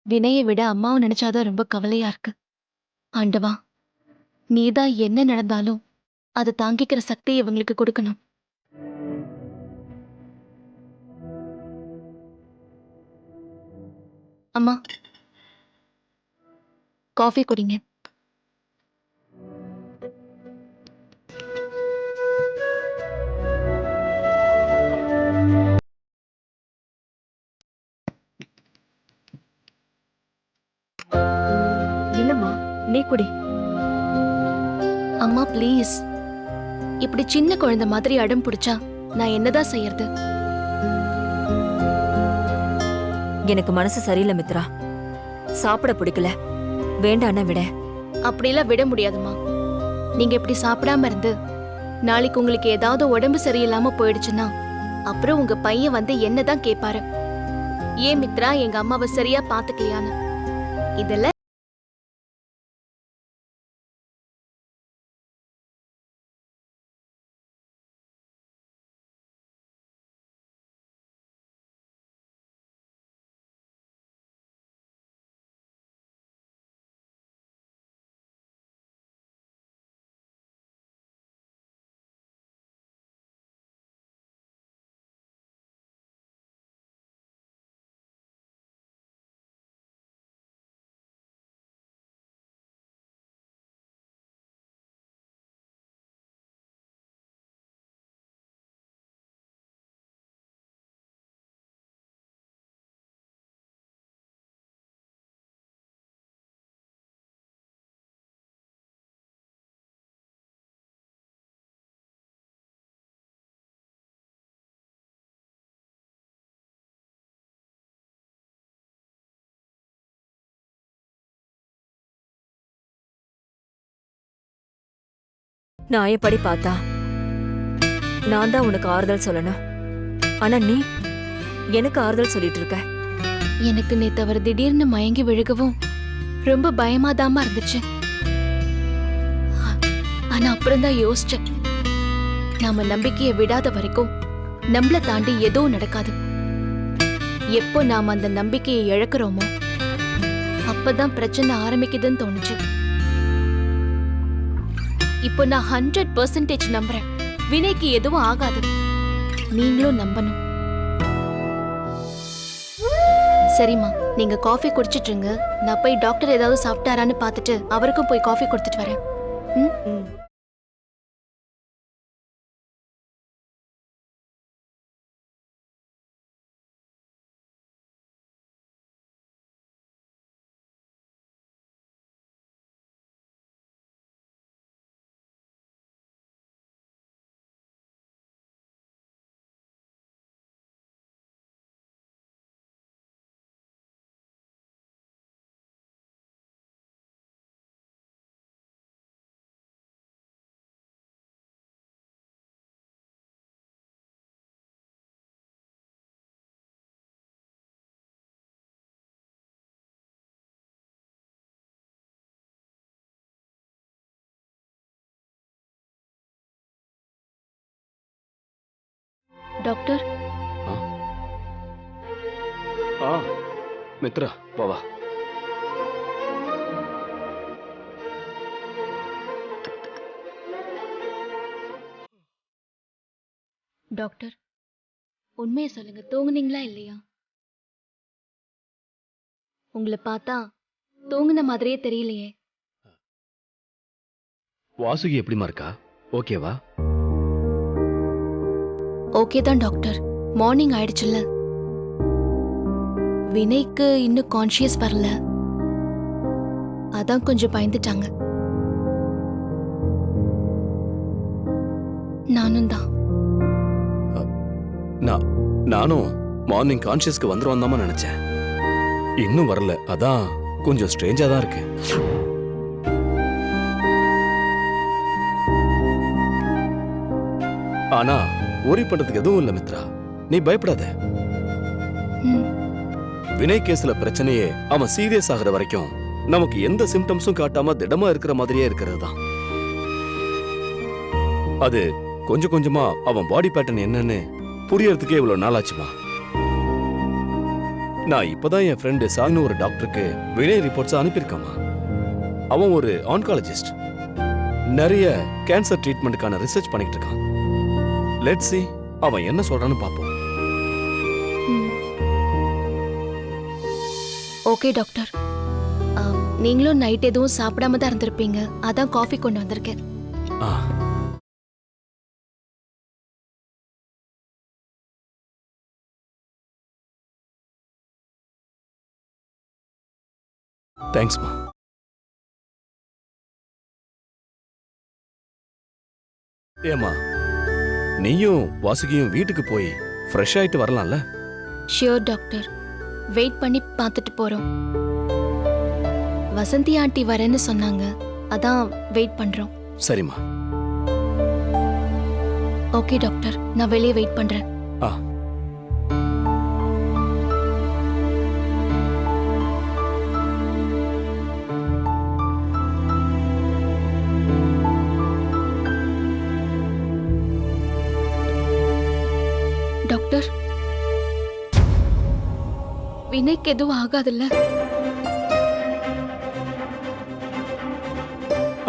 வினயை விட அம்மாவை நினைச்சாதான் ரொம்ப கவலையா இருக்கு. ஆண்டவா, நீதான் என்ன நடந்தாலும் அதை தாங்கிக்கிற சக்தியை இவங்களுக்கு கொடுக்கணும். அம்மா, காஃபி குடிங்க. இல்லம்மா, நீ குடி. அம்மா ப்ளீஸ், இப்படி சின்ன குழந்தை மாதிரி அடம் பிடிச்சா நான் என்னதான் செய்யறது? எனக்கு மனசு சரியில்லை மித்ரா. சாப்பிட பிடிக்கல. வேண்டான்னா விட. அப்படிலாம் விட முடியாதுமா. நீங்க இப்படி சாப்பிடாம இருந்து நாளைக்கு உங்களுக்கு ஏதாவது உடம்பு சரியில்லாம போயிடுச்சுன்னா அப்புறம் உங்க பையன் வந்து என்னதான் கேட்பாரு. ஏன் மித்ரா எங்க அம்மாவை சரியா பாத்துக்கலையான்னு. இதெல்லாம் நியாயப்படி பார்த்தா நான் தான் உனக்கு ஆறுதல் சொல்லணும். ஆனா நீ எனக்கு ஆறுதல் சொல்லிட்டு இருக்க. எனக்கு நேத்து அவர் திடீர்னு மயங்கி விழுகவும் ரொம்ப பயமாதாமா இருந்துச்சு. ஆனா அப்புறம் தான் யோசிச்சேன், நாம நம்பிக்கையை விடாத வரைக்கும் நம்மள தாண்டி எதுவும் நடக்காது. எப்போ நாம அந்த நம்பிக்கையை இழக்கிறோமோ அப்பதான் பிரச்சனை ஆரம்பிக்குதுன்னு தோணுச்சு. இப்போ நான் 100% நம்புறேன், வினைக்கு எதுவும் ஆகாது. நீங்களும் நம்பணும். சரிம்மா, நீங்க காஃபி குடிச்சிட்டு இருங்க. நான் போய் டாக்டர் ஏதாவது சாப்பிட்டாரான்னு பார்த்துட்டு அவருக்கும் போய் காஃபி கொடுத்துட்டு வரேன். ம்? டாக்டர், மித்ரா வா வா. டாக்டர் உண்மையை சொல்லுங்க, தூங்குனீங்களா இல்லையா? உங்களை பார்த்தா தூங்குன மாதிரியே தெரியலையே. வாசுகி எப்படிமா இருக்கா? ஓகேவா? ஓகே தான் டாக்டர். மார்னிங் ஆயிடுச்சுல்ல. வினைக்கு இன்னும் கான்ஷியஸ் வரல, அதான் கொஞ்சம் பயந்துட்டாங்க. நானும் தான். நானும் மார்னிங் கான்ஷியஸ்க்கு வந்துருவான் தான் நினைச்சேன். இன்னும் வரல, அதான் கொஞ்சம் ஸ்ட்ரேஞ்சா தான் இருக்கு. ஆனா worry பண்றதுக்கு எதுவும் இல்ல மித்ரா, நீ பயப்படாத. வினய் கேஸ்ல பிரச்சனையே அவன் சீரியஸ் ஆகிற வரைக்கும் நமக்கு எந்த சிம்டம்ஸும் காட்டாம திடமா இருக்கிற மாதிரியே இருக்கிறது தான். அது கொஞ்சம் கொஞ்சமா அவன் பாடி பேட்டர்ன் என்னன்னு புரியறதுக்கே இவ்வளவு நாளாச்சுமா. நான் இப்பதான் என் ஃப்ரெண்டு சாக்னு ஒரு டாக்டருக்கு வினய் ரிப்போர்ட்ஸ் அனுப்பியிருக்காமா. அவன் ஒரு ஆன்காலஜிஸ்ட், நிறைய கேன்சர் ட்ரீட்மெண்ட்டுக்கான ரிசர்ச் பண்ணிட்டு இருக்கான். லெட்ஸ் see அவன் என்ன சொல்றான்னு பாப்போம். Okay doctor. நீங்களும் நைட் எதுவும் சாப்பிடாம தான் இருந்திருப்பீங்க, அதான் காஃபி கொண்டு வந்திருக்கேன். தேங்க்ஸ்மா. ஏமா, நீயும் வாசுகியும் வீட்டுக்கு போய் ஃப்ரெஷ் ஆயிட்டு வரலாம்ல? ஷியோர் டாக்டர், வெயிட் பண்ணி பார்த்துட்டு போறோம். வசந்தி ஆண்டி வரேன்னு சொன்னாங்க, அதான் வெயிட் பண்றோம். சரிம்மா. ஓகே டாக்டர், நான் வெளியே வெயிட் பண்றேன். ஆ. டாக்டர், வினய்க்கு எதுவும் ஆகாதுல்ல?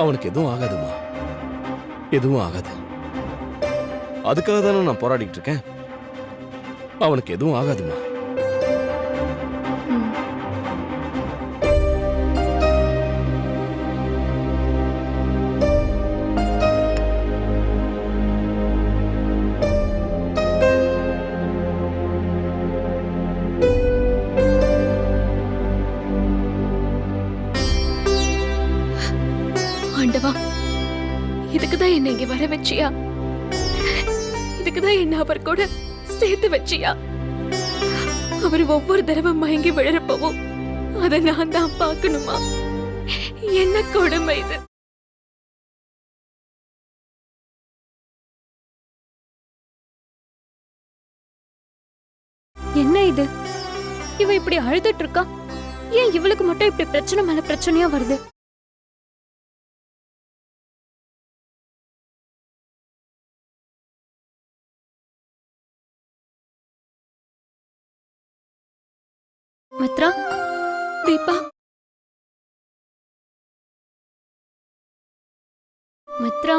அவனுக்கு எதுவும் ஆகாதுமா, எதுவும் ஆகாது. அதுக்காக தானே நான் போராடிட்டு இருக்கேன். அவனுக்கு எதுவும் ஆகாதுமா. ம். ஆண்டவா, இதுக்குதான் என்ன இங்க வர வச்சியா? இதுக்குதான் என்ன அவர் கூட சேர்த்து வச்சியா? அவர் ஒவ்வொரு தடவை மயங்கி விழறப்பவும் அதை நான் தான் பார்க்கணுமா? என்ன கொடுமை இது! என்ன இது? இவ இப்படி அழுதுட்டு இருக்கா? ஏன் இவளுக்கு மட்டும் இப்படி பிரச்சனை மேல பிரச்சனையா வருது? மித்ரா, தீபா, மித்ரா,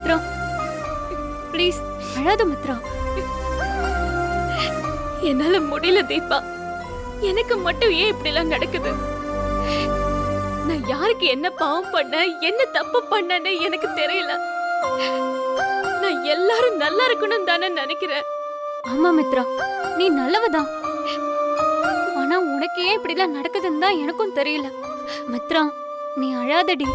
மித்ரா, ப்ளீஸ் அழாத மித்ரா. என்னால முடியல தீபா. எனக்கு மட்டும் ஏன் இப்படி எல்லாம் நடக்குது? நான் யாருக்கு என்ன பாவம் பண்ண, என்ன தப்பு பண்ணேன்னு எனக்கு தெரியல. நான் எல்லாரும் நல்லா இருக்கணும் தானே நினைக்கிறேன். ஆமா மித்ரா, நீ நல்லவதான். ஆனா உனக்கு ஏன் இப்படி எல்லாம் நடக்குதுன்னு தான் எனக்கும் தெரியல. மித்ரா, நீ அழாதடி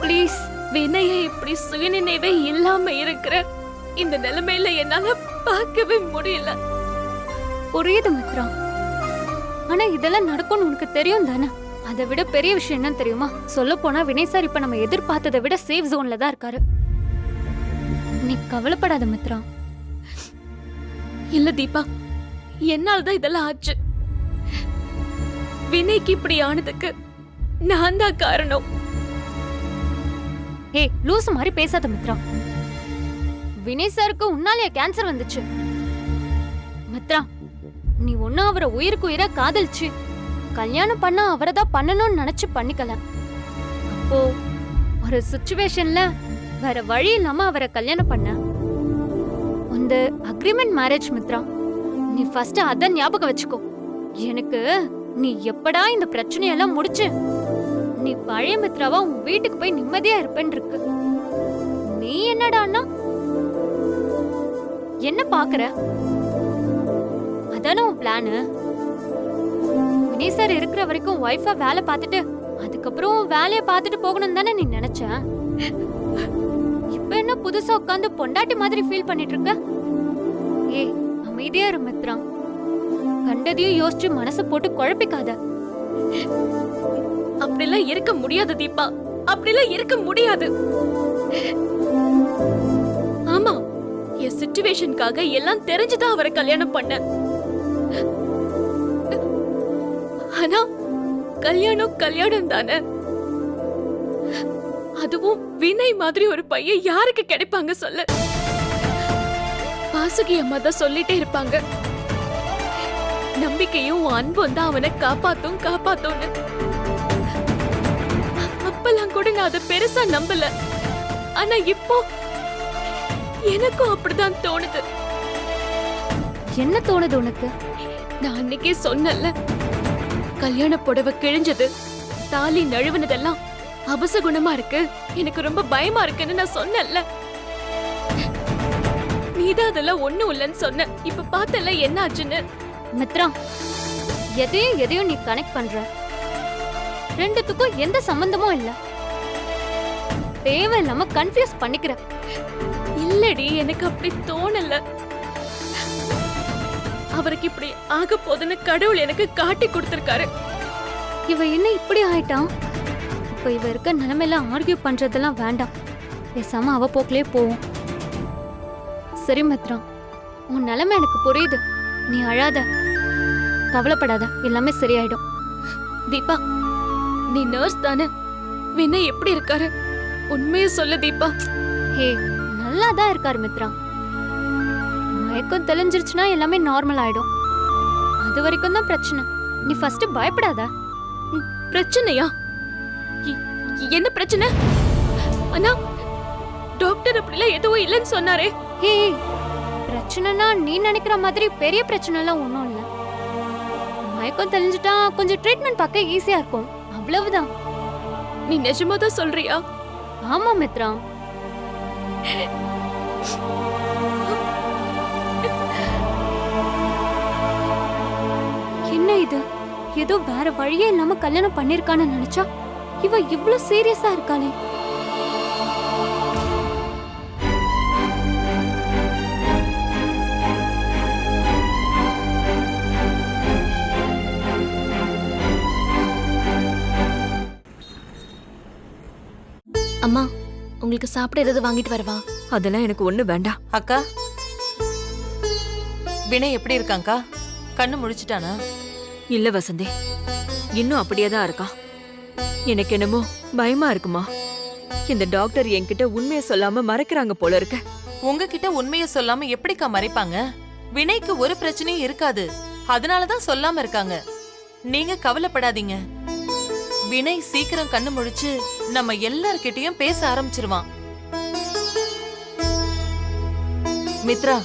ப்ளீஸ். வினய இப்படி சுயநினைவே இல்லாம இருக்கிற இந்த நிலைமையில என்னால பார்க்கவே முடியல. புரியுது மித்ரா, ஆனா இதெல்லாம் நடக்கும்னு உனக்கு தெரியும் தானே? அதை விட பெரிய விஷயம் என்ன தெரியுமா? சொல்ல போனா வினய் சார் இப்ப நம்ம எதிர்பார்த்ததை விட சேஃப் ஜோன்ல தான் இருக்காரு. நீ கவலைப்படாத மித்ரா. இல்ல தீபா, என்னால் தான் இதெல்லாம் ஆச்சு. வினய்க்கு இப்படி ஆனதுக்கு நான் தான் காரணம். ஏய், லூஸ் மாதிரி பேசாத மித்ரா. வினய் சாருக்கு உன்னாலேயே கேன்சர் வந்துச்சு. மித்ரா, நீ ஒன்னும் அவரை உயிருக்கு உயிரா காதலிச்சு கல்யாணம் பண்ணா அவரை தான் பண்ணணும்னு நினைச்சு பண்ணிக்கல. அப்போ ஒரு சிச்சுவேஷன்ல வேற வழி இல்லாம அவரை கல்யாணம் பண்ண. இந்த அக்ரிமெண்ட் மேரேஜ் மித்ரா, நீ ஃபர்ஸ்ட் அத ஞாபகம் வச்சுக்கோ. எனக்கு நீ எப்படா இந்த பிரச்சனையெல்லாம் முடிச்சு நீ பழைய மித்ராவா உன் வீட்டுக்கு போய் நிம்மதியா இருப்பேன்னு இருக்கு. நீ என்னடான்னா என்ன பாக்குற? அதான உன் பிளானு? வினய் சார் இருக்கிற வரைக்கும் ஒய்ஃபா வேலை பார்த்துட்டு அதுக்கப்புறம் வேலையை பார்த்துட்டு போகணும் தானே நீ நினைச்ச? இப்ப என்ன புதுசா உட்காந்து பொண்டாட்டி மாதிரி ஃபீல் பண்ணிட்டு இருக்க? ஏய், அமைதியா இரு மித்ரா. கண்டதையும் யோசிச்சு மனசை போட்டு குழப்பிக்காத. அப்படிலாம் இருக்க முடியாது தீபா, அப்படிலாம் இருக்க முடியாது. ஆமா, என் சிச்சுவேஷனுக்காக எல்லாம் தெரிஞ்சுதான் அவரை கல்யாணம் பண்ண. ஆனா கல்யாணம் கல்யாணம் தானே. அதுவும் வினய் மாதிரி ஒரு பையன் யாருக்கு கிடைப்பாங்க சொல்லு? வாசுகி அம்மா தான் சொல்லிட்டே இருப்பாங்க, நம்பிக்கையும் அன்பும் தான் அவனை காப்பாத்தும்னு. அப்பெல்லாம் கூட நான் அதை பெருசா நம்பல. ஆனா இப்போ எனக்கும் அப்படிதான் தோணுது. என்ன தோணுது உனக்கு? நான் அன்னைக்கே சொன்னல, கல்யாண புடவை கிழிஞ்சது, தாலி நழுவுனதெல்லாம் அபசகுணமா இருக்கு, எனக்கு ரொம்ப பயமா இருக்குன்னு நான் சொன்னல. நீதான் அதெல்லாம் ஒண்ணும் இல்லைன்னு சொன்ன. இப்ப பார்த்தல என்ன ஆச்சுன்னு. மித்ரா, எதையும் நீ கனெக்ட் பண்ற. ரெண்டுத்துக்கும் எந்த சம்பந்தமும் இல்ல. தேவையில்லாம கன்ஃபியூஸ் பண்ணிக்கிற. இல்லடி, எனக்கு அப்படி தோணல. அவருக்கு இப்படி ஆக போதுன்னு கடவுள் எனக்கு காட்டி கொடுத்திருக்காரு. இவ என்ன இப்படி ஆயிட்டான்? இப்ப இவ இருக்க நிலைமையில ஆர்கியூ பண்றதெல்லாம் வேண்டாம். பேசாம அவ போக்கிலே போவோம். சரி மித்ரா, உன் நிலைமை எனக்கு புரியுது. நீ அழாத, கவலைப்படாத, எல்லாமே சரியாயிடும். தீபா, நீ நர்ஸ் தானே? வினய் எப்படி இருக்காரு? உண்மையை சொல்லு தீபா. ஹே, நல்லா தான் இருக்காரு மித்ரா. மயக்கம் தெளிஞ்சிருச்சுன்னா எல்லாமே நார்மல் ஆயிடும். அது வரைக்கும் தான் பிரச்சனை. நீ ஃபர்ஸ்ட் பயப்படாத. பிரச்சனையா? என்ன பிரச்சனை? அண்ணா, டாக்டர் அப்படிலாம் எதுவும் இல்லைன்னு சொன்னாரே. ஹே, பிரச்சனைனா நீ நினைக்கிற மாதிரி பெரிய பிரச்சனை எல்லாம் ஒன்றும் இல்லை. மயக்கம் தெளிஞ்சிட்டா கொஞ்சம் ட்ரீட்மெண்ட் பார்க்க ஈஸியா இருக்கும், அவ்வளவுதான். நீ நிஜமா தான் சொல்றியா? ஆமா மித்ரா. என்ன இது? ஏதோ வேற வழியே இல்லாம கல்யாணம் பண்ணிருக்கான்னு நினைச்சா இவ இவ்ளோ சீரியஸா இருக்காளே. அம்மா, உங்களுக்கு சாப்பிட ஏதாவது வாங்கிட்டு வரவா? அதெல்லாம் எனக்கு ஒண்ணு வேண்டாம். அக்கா, வினய் எப்படி இருக்காங்கா? கண்ணு முழிச்சிட்டானா? இல்ல வசந்தி, இன்னும் அப்படியே தான் இருக்கான். எனக்கு என்னமோ பயமா இருக்குமா. இந்த டாக்டர் என்கிட்ட உண்மையை சொல்லாம மறைக்கிறாங்க போல இருக்க. உங்ககிட்ட உண்மைய சொல்லாம எப்படிக்கா மறைப்பாங்க? வினய்க்கு ஒரு பிரச்சனையும் இருக்காது, அதனாலதான் சொல்லாம இருக்காங்க. நீங்க கவலைப்படாதீங்க. வினய் சீக்கிரம் கண்ணு முழிச்சு நம்ம எல்லார்கிட்டயும் பேச ஆரம்பிச்சிருவான். மித்ரா,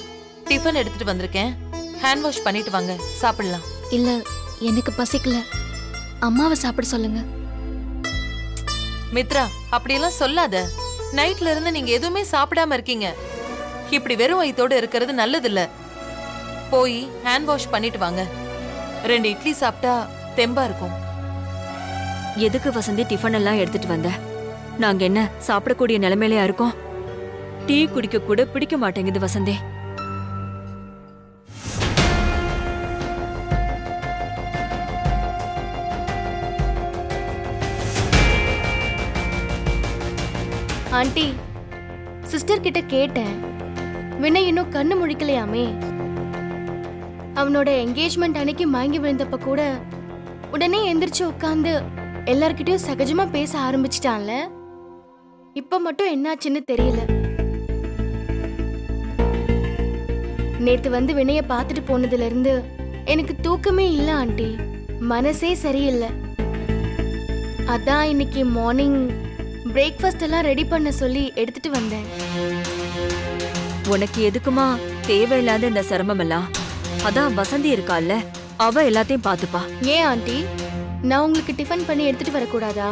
டிஃபன் எடுத்துட்டு வந்திருக்கேன். ஹேண்ட் வாஷ் பண்ணிட்டு வாங்க, சாப்பிடலாம். இல்ல, எனக்கு பசிக்கல. அம்மாவை சாப்பிட சொல்லுங்க. மித்ரா, அப்படியெல்லாம் சொல்லாத. நைட்ல இருந்து நீங்க எதுவுமே சாப்பிடாம இருக்கீங்க. இப்படி வெறும் வயித்தோட இருக்கிறது நல்லதில்ல. போய் ஹேண்ட் வாஷ் பண்ணிட்டு வாங்க. 2 இட்லி சாப்பிட்டா தெம்பா இருக்கும். எதுக்கு வசந்தி டிஃபன் எல்லாம் எடுத்துட்டு வந்த? நாங்க என்ன சாப்பிடக்கூடிய நிலைமையிலயா இருக்கோம்? டீ குடிக்க கூட பிடிக்க மாட்டேங்குது வசந்தி. ஆண்டி, சிஸ்டர் கிட்ட கேட்டேன். வினய் இன்னும் கண்ணு முழிக்கலையாமே. அவனோட என்கேஜ்மெண்ட் அன்னைக்கு மயங்கி விழுந்தப்ப கூட உடனே எந்திரிச்சு உட்கார்ந்து எல்லார்கிட்டயும் சகஜமா பேச ஆரம்பிச்சிட்டான்ல. இப்ப மட்டும் என்னாச்சுன்னு தெரியல. நேத்து வந்து வினய பார்த்துட்டு போனதுல இருந்து எனக்கு தூக்கமே இல்ல ஆண்டி. மனசே சரியில்லை. அதான் இன்னைக்கு மார்னிங் பிரேக்ஃபாஸ்ட் எல்லாம் ரெடி பண்ண சொல்லி எடுத்துட்டு வந்தேன். உனக்கு எதுக்குமா தேவையில்லாத இந்த சிரமம் எல்லாம்? அதான் வசந்தி இருக்கால்ல, அவ எல்லாத்தையும் பாத்துப்பா. ஏன் ஆண்டி, நான் உங்களுக்கு டிஃபன் பண்ணி எடுத்துட்டு வரக்கூடாதா?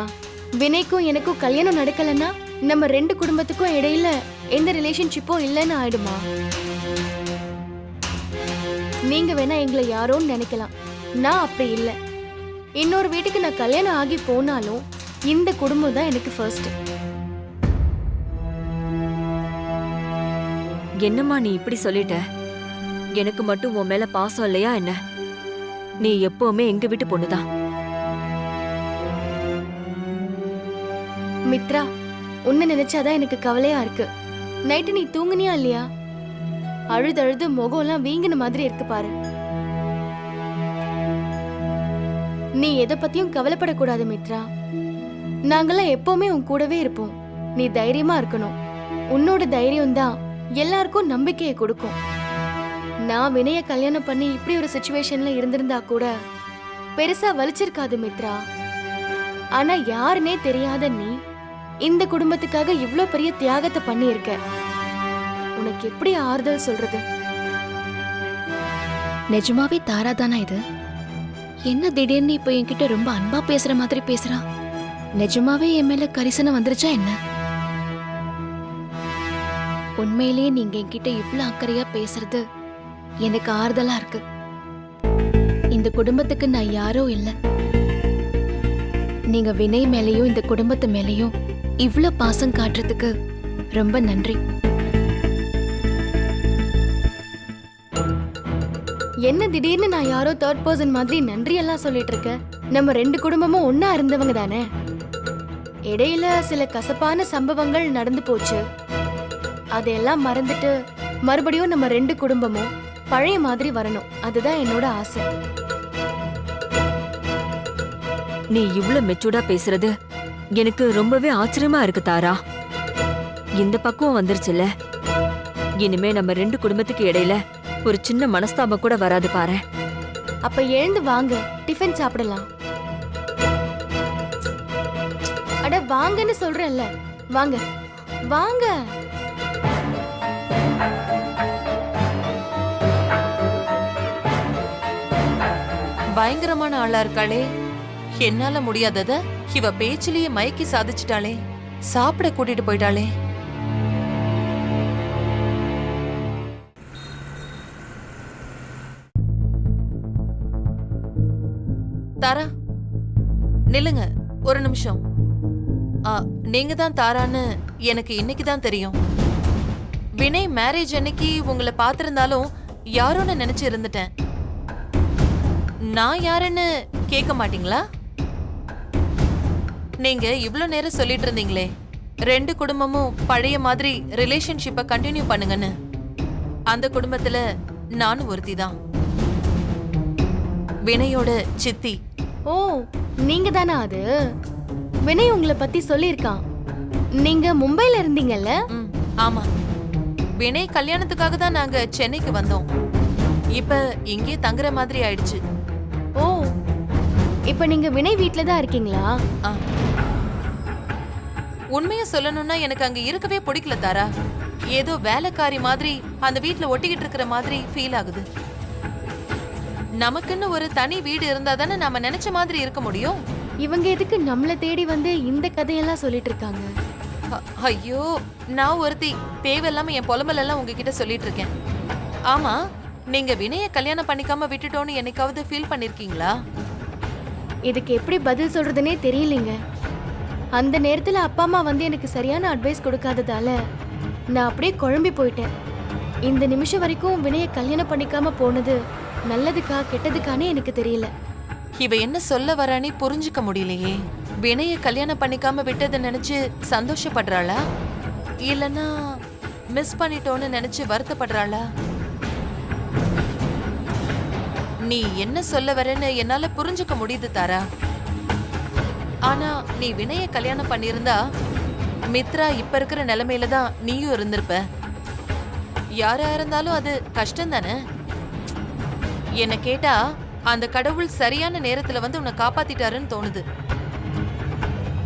வினய்க்கும் எனக்கும் கல்யாணம் நடக்கலன்னா நம்ம 2 குடும்பத்துக்கும் இடையில எந்த ரிலேஷன்ஷிப்பும் இல்லைன்னு ஆயிடுமா? நீங்க வேணா எங்களை யாரோன்னு நினைக்கலாம், நான் அப்படி இல்லை. இன்னொரு வீட்டுக்கு நான் கல்யாணம் ஆகி போனாலும் இந்த குடும்பம் தான் எனக்கு ஃபர்ஸ்ட். என்னம்மா நீ இப்படி சொல்லிட்ட? எனக்கு மட்டும் உன் மேல பாசம் இல்லையா என்ன? நீ எப்பவுமே எங்க வீட்டு பொண்ணுதான். மித்ரா, உன்னை நினைச்சாதான் எனக்கு கவலையா இருக்கு. நைட்டு நீ தூங்குனியா இல்லையா? அழுது முகம் எல்லாம் வீங்கின மாதிரி இருக்கு பாரு. நீ எதை பத்தியும் கவலைப்படக்கூடாது மித்ரா. நாங்கெல்லாம் எப்பவுமே உன் கூடவே இருப்போம். நீ தைரியமா இருக்கணும். உன்னோட தைரியம் தான் எல்லாருக்கும் நம்பிக்கையை கொடுக்கும். நான் வினய கல்யாணம் பண்ணி இப்படி ஒரு சுச்சுவேஷன்ல இருந்திருந்தா கூட பெருசா வலிச்சிருக்காது மித்ரா. ஆனா யாருன்னே தெரியாத நீ இந்த குடும்பத்துக்காக இவ்ளோ பெரிய தியாகத்தை பண்ணியிருக்க. உனக்கு எப்படி ஆறுதல் சொல்றது? நிஜமாவே தாரா தானா இது? என்ன திடீர்னு இப்ப என்கிட்ட ரொம்ப அன்பா பேசுற மாதிரி பேசுறா? நிஜமாவே என் மேல கரிசனம் வந்துருச்சா என்ன? உண்மையிலேயே நீங்க என்கிட்ட இவ்ளோ அக்கறையா பேசுறது எனக்கு ஆறுதலா இருக்கு. இந்த குடும்பத்துக்கு நான் யாரோ இல்ல. நீங்க வினய் மேலயும் இந்த குடும்பத்து மேலயும் இவ்ளோ பாசம் காட்டுறதுக்கு ரொம்ப நன்றி. என்ன திடீர்னு நான் யாரோ தேர்ட் பர்சன் மாதிரி நன்றி எல்லாம் சொல்லிட்டு இருக்க? நம்ம ரெண்டு குடும்பமும் ஒன்னா இருந்தவங்க தானே. இடையில சில கசப்பான சம்பவங்கள் நடந்து போச்சு. அதையெல்லாம் மறந்துட்டு மறுபடியும் நம்ம ரெண்டு குடும்பமும் பழைய மாதிரி வரணும். அதுதான் என்னோட ஆசை. நீ இவ்ளோ மெச்சூர்டா பேசுறது எனக்கு ரொம்பவே ஆச்சரியமா இருக்கு தாரா. இந்த பக்குவம் வந்துருச்சுல, இனிமே நம்ம ரெண்டு குடும்பத்துக்கு இடையில ஒரு சின்ன மனஸ்தாபம் கூட வராது பாரு. அப்ப எழுந்து வாங்க, டிஃபன் சாப்பிடலாம். அட வாங்கன்னு சொல்றேன்ல, வாங்க வாங்க. பயங்கரமான ஆளா இருக்காளே. என்னால முடியாதத இவ பேச்சிலேயே மயக்கி சாதிச்சிட்டாளே. சாப்பிட கூட்டிட்டு போயிட்டாளே. தாரா, நில்லுங்க ஒரு நிமிஷம். நீங்க தான் தாரான்னு எனக்கு இன்னைக்கு தான் தெரியும். வினய் மேரேஜ் அன்னைக்கு உங்களை பார்த்திருந்தாலும் யாரோன்னு நினைச்சு இருந்துட்டேன். நான் யாருன்னு கேட்க மாட்டீங்களா? நீங்க இவ்ளோ நேரம் சொல்லிட்டு இருந்தீங்களே, ரெண்டு குடும்பமும் பழைய மாதிரி ரிலேஷன்ஷிப்பை கண்டினியூ பண்ணுங்கன்னு. அந்த குடும்பத்துல நானும் ஒருத்தி தான், வினயோட சித்தி. ஓ, நீங்க தானா அது? வினய் உங்களை பத்தி சொல்லியிருக்கான். நீங்க மும்பைல இருந்தீங்கல்ல? ஆமா, வினய் கல்யாணத்துக்காக தான் நாங்க சென்னைக்கு வந்தோம். இப்ப இங்கே தங்குற மாதிரி ஆயிடுச்சு. ஓ, இப்ப நீங்க வினய் வீட்ல தான் இருக்கீங்களா? உண்மையை சொல்லணும்னா எனக்கு அங்க இருக்கவே பிடிக்கல தாரா. ஏதோ வேலைக்காரி மாதிரி அந்த வீட்ல ஒட்டிக்கிட்டு இருக்கிற மாதிரி ஃபீல் ஆகுது. நமக்குன்னு ஒரு தனி வீடு இருந்தா தானே நாம நினைச்ச மாதிரி இருக்க முடியும். இவங்க எதுக்கு நம்மள தேடி வந்து இந்த கதையெல்லாம் சொல்லிட்டு இருக்காங்க? ஐயோ, நான் ஒருத்தி தேவையில்லாம என் புலம்பல் எல்லாம் உங்ககிட்ட சொல்லிட்டு இருக்கேன். ஆமா, நீங்க வினய கல்யாணம் பண்ணிக்காம விட்டுட்டோன்னு என்னைக்காவது ஃபீல் பண்ணிருக்கீங்களா? இதுக்கு எப்படி பதில் சொல்றதுன்னே தெரியலீங்க. அந்த நேரத்துல அப்பா அம்மா வந்து எனக்கு சரியான அட்வைஸ் கொடுக்காததால நான் அப்படியே குழம்பி போயிட்டேன். இந்த நிமிஷம் வரைக்கும் வினய கல்யாணம் பண்ணிக்காம போனது நல்லதுக்கா கெட்டதுக்கானே எனக்கு தெரியல. இவ என்ன சொல்ல வரானே புரிஞ்சுக்க முடியலையே. வினய கல்யாணம் பண்ணிக்காம விட்டதை நினைச்சு சந்தோஷப்படுறாளா, இல்லனா மிஸ் பண்ணிட்டோன்னு நினைச்சு வருத்தப்படுறாளா? நீ என்ன சொல்ல வரேன்னு என்னால புரிஞ்சுக்க முடியுது தாரா. ஆனா நீ வினய கல்யாணம் பண்ணியிருந்தா மித்ரா இப்ப இருக்கிற நிலைமையில தான் நீயும் இருந்திருப்ப. யாரா இருந்தாலும் அது கஷ்டம் தானே. என்ன கேட்டா அந்த கடவுள் சரியான நேரத்துல வந்து உன்னை காப்பாத்திட்டாருன்னு தோணுது.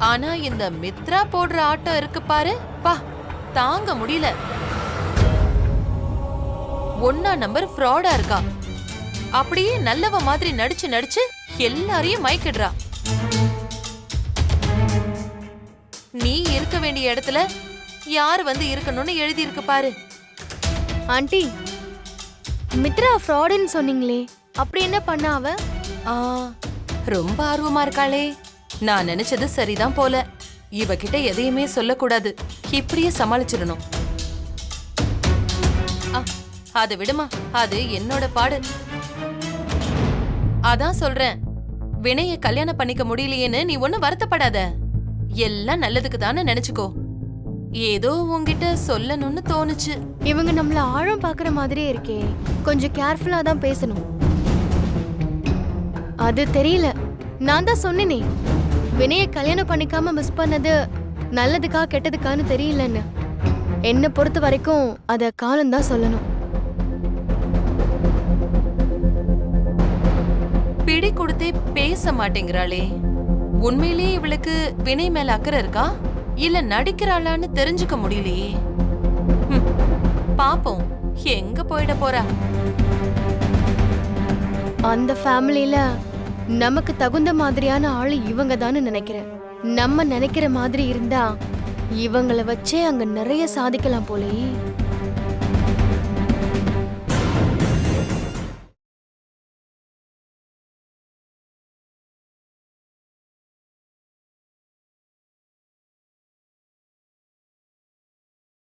ஆனா இந்த மித்ரா போடுற ஆட்டம் இருக்கு பாரு, பா தாங்க முடியல. ஒன்னா நம்பர் ஃப்ராடா இருக்கா. அப்படியே நல்லவ மாதிரி நடிச்சு நடிச்சு எல்லாரையும் மயக்கிடுறா. நீ இருக்க வேண்டிய இடத்துல யார் வந்து இருக்கணும்னு எழுதி இருக்கு பாரு. ஆண்டி, மித்ரா ஃப்ராடுன்னு சொன்னீங்களே, அப்படி என்ன பண்ணா அவ? ரொம்ப ஆர்வமா இருக்காளே. நான் நினைச்சது சரிதான் போல. இவகிட்ட எதையுமே சொல்லக்கூடாது, இப்படியே சமாளிச்சிடணும். அதை விடுமா, அது என்னோட பாடு. அதான் சொல்றேன், வினய கல்யாணம் பண்ணிக்க முடியலையேன்னு நீ ஒன்னும் வருத்தப்படாத. எல்லாம் நல்லதுக்கு தானே நினைச்சுக்கோ. ஏதோ உன்கிட்ட சொல்லணும்னு தோணுச்சு. இவங்க நம்மள ஆழம் பாக்குற மாதிரியே இருக்கே. கொஞ்சம் கேர்ஃபுல்லா தான் பேசணும். அது தெரியல. நான் தான் சொன்னேனே, வினய கல்யாணம் பண்ணிக்காம மிஸ் பண்ணது நல்லதுக்கா கெட்டதுக்கான்னு தெரியலன்னு. என்ன பொறுத்த வரைக்கும் அத காலம் தான் சொல்லணும். கொடுத்தே பேச மாட்டேங்கிறாளே. உண்மையிலேயே இவளுக்கு வினய் மேல அக்கறை இருக்கா இல்ல நடிக்கிறாளான்னு தெரிஞ்சுக்க முடியலையே. பாப்போம் எங்க போயிட போறா. அந்த ஃபேமிலில நமக்கு தகுந்த மாதிரியான ஆளு இவங்க தான்னு நினைக்கிறேன். நம்ம நினைக்கிற மாதிரி இருந்தா இவங்கள வச்சே அங்க நிறைய சாதிக்கலாம் போலயே.